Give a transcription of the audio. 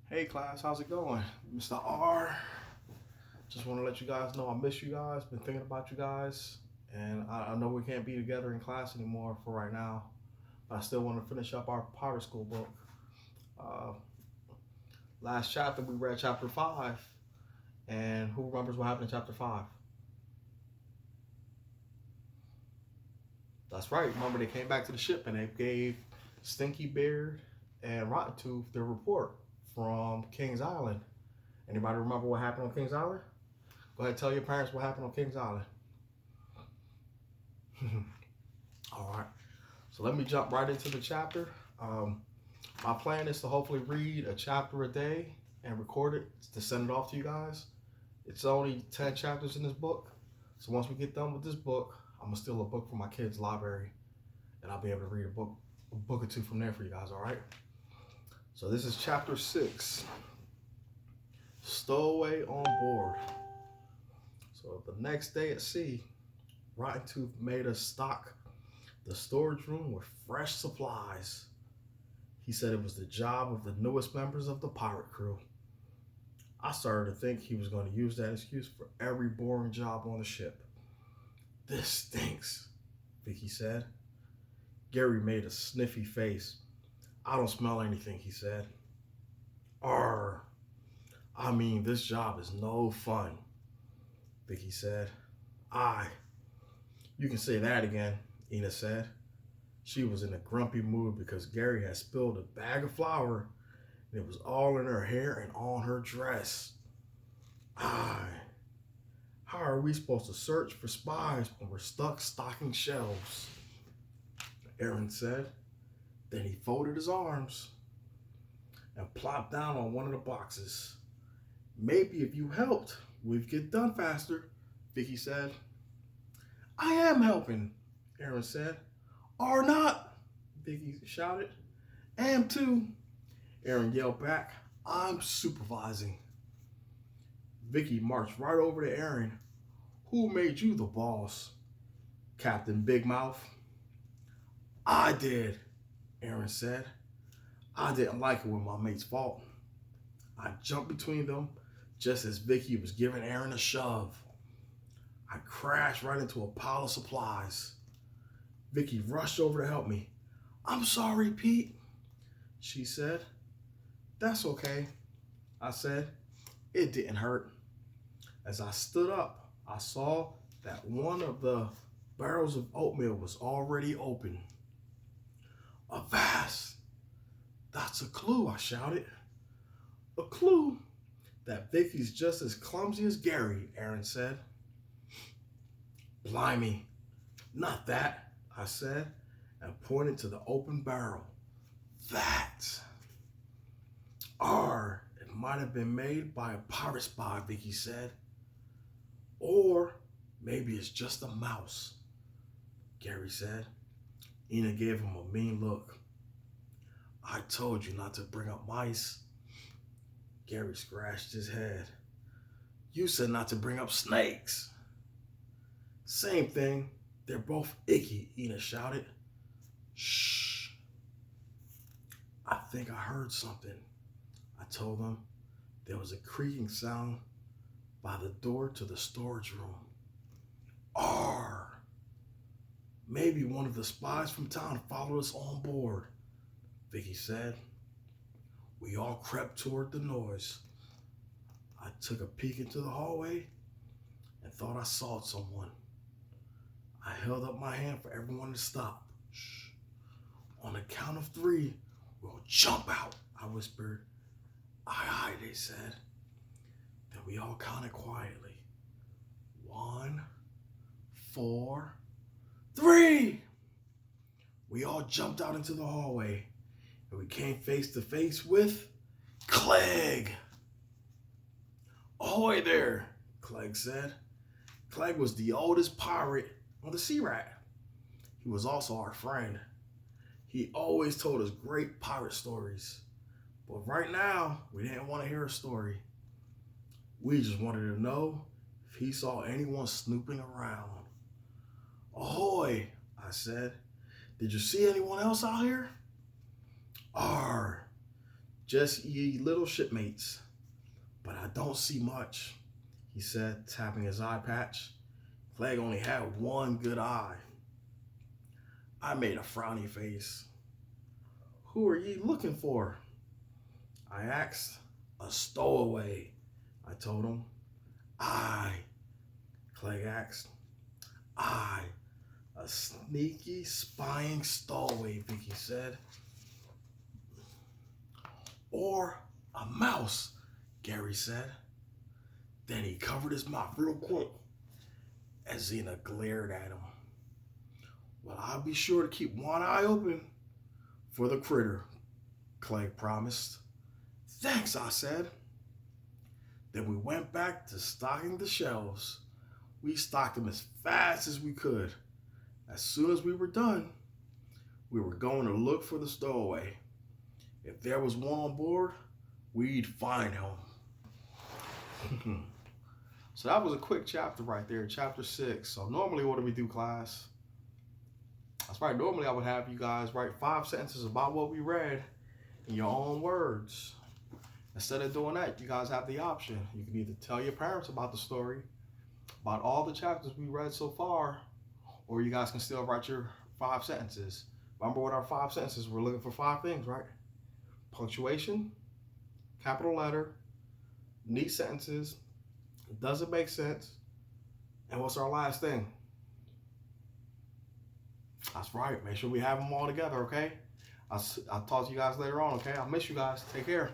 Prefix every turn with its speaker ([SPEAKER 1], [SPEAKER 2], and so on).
[SPEAKER 1] Hey class, how's it going? Mr. R. Just want to let you guys know I miss you guys. Been thinking about you guys. And I know we can't be together in class anymore for right now. But I still want to finish up our Pirate School book. Uh, Last chapter, we read chapter 5. And who remembers what happened in chapter 5? That's right. Remember, they came back to the ship and they gave Stinky Beard and Rotten Tooth their report from King's Island. Anybody remember what happened on King's Island? Go ahead and tell your parents what happened on King's Island. All right. So let me jump right into the chapter. Um, my plan is to hopefully read a chapter a day and record it to send it off to you guys. It's only 10 chapters in this book. So once we get done with this book, I'm going to steal a book from my kids' library and I'll be able to read a book or two from there for you guys, all right? So this is chapter 6, Stowaway on Board. So the next day at sea, Rotten Tooth made us stock the storage room with fresh supplies. He said it was the job of the newest members of the pirate crew. I started to think he was going to use that excuse for every boring job on the ship. This stinks, Vicky said. Gary made a sniffy face. I don't smell anything, he said. Arr, I mean, this job is no fun, Vicky said. Aye, you can say that again, Ina said. She was in a grumpy mood because Gary had spilled a bag of flour and it was all in her hair and on her dress. Aye, how are we supposed to search for spies when we're stuck stocking shelves? Aaron said. Then he folded his arms and plopped down on one of the boxes. Maybe if you helped, we'd get done faster, Vicky said. I am helping, Aaron said. Or not, Vicky shouted. Am too, Aaron yelled back. I'm supervising. Vicky marched right over to Aaron. Who made you the boss? Captain Big Mouth. I did, Aaron said. I didn't like it when my mates fought. I jumped between them just as Vicky was giving Aaron a shove. I crashed right into a pile of supplies. Vicky rushed over to help me. I'm sorry, Pete, she said. That's okay, I said. It didn't hurt. As I stood up, I saw that one of the barrels of oatmeal was already open. Avast! That's a clue, I shouted. A clue that Vicky's just as clumsy as Gary, Aaron said. Blimey, not that, I said, and pointed to the open barrel. That. It might have been made by a pirate spy, Vicky said. Or maybe it's just a mouse, Gary said. Ina gave him a mean look. I told you not to bring up mice. Gary scratched his head. You said not to bring up snakes. Same thing. They're both icky, Ina shouted. Shh. I think I heard something, I told them. There was a creaking sound by the door to the storage room. Arr! Maybe one of the spies from town followed us on board, Vicky said. We all crept toward the noise. I took a peek into the hallway and thought I saw someone. I held up my hand for everyone to stop. Shh. On the count of 3, we'll jump out, I whispered. Aye, aye, they said. Then we all counted quietly. 1, 4, 3! We all jumped out into the hallway and we came face to face with Clegg. Ahoy there, Clegg said. Clegg was the oldest pirate on the Sea Rat. He was also our friend. He always told us great pirate stories. But right now, we didn't want to hear a story. We just wanted to know if he saw anyone snooping around. Ahoy, I said. Did you see anyone else out here? Arr, Just ye little shipmates, but I don't see much, he said, tapping his eye patch. Clegg only had one good eye. I made a frowny face. Who are ye looking for? I asked. A stowaway, I told him. I, Clegg asked. I, a sneaky, spying stowaway, Vicky said. Or a mouse, Gary said. Then he covered his mouth real quick as Zena glared at him. Well, I'll be sure to keep one eye open for the critter, Clegg promised. Thanks, I said. Then we went back to stocking the shelves. We stocked them as fast as we could. As soon as we were done, we were going to look for the stowaway. If there was one on board, we'd find him. So that was a quick chapter right there, chapter 6. So normally what do we do, class? That's right, normally I would have you guys write 5 sentences about what we read in your own words. Instead of doing that, you guys have the option. You can either tell your parents about the story, about all the chapters we read so far, or you guys can still write your 5 sentences. Remember what our 5 sentences, we're looking for 5 things, right? Punctuation, capital letter, neat sentences, doesn't make sense, and what's our last thing? That's right, make sure we have them all together, okay? I'll talk to you guys later on, okay? I'll miss you guys. Take care.